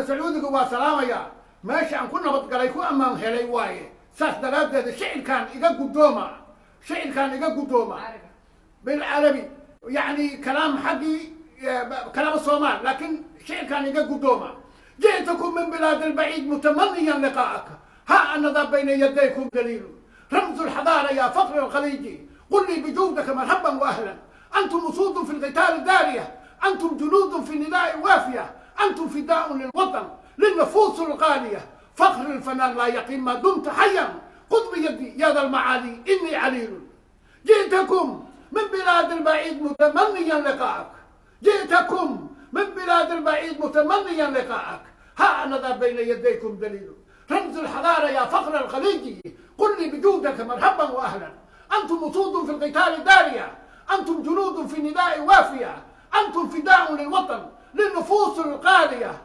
sacuudiga waa salaamaya meesha aan ku nabadgalay ku ammaan helay waaye saas daraaddeed shicirkaan iga guddooma بالعربي يعني كلام حقي كلام الصومال لكن شعر كان يقدوما جئتكم من بلاد البعيد متمنيا لقاءك ها أنا ذا بين يديكم دليل رمز الحضارة يا فخر الخليجي قل لي بجودك مرحبا وأهلا أنتم أسود في القتال الدارية أنتم جنود في النداء وافية أنتم فداء للوطن للنفوس الغالية فخر الفنان لا يقيم ما دمت حيا خذ بيدي يا ذا المعالي إني عليل جئتكم من بلاد البعيد متمنيا لقاءك جئتكم من بلاد البعيد متمنيا لقاءك ها أنا ذا بين يديكم دليل رمز الحضارة يا فخر الخليجي قل لي بجودك مرحبا وأهلا أنتم أسود في القتال الدارية أنتم جنود في النداء وافية أنتم فداء للوطن للنفوس الغالية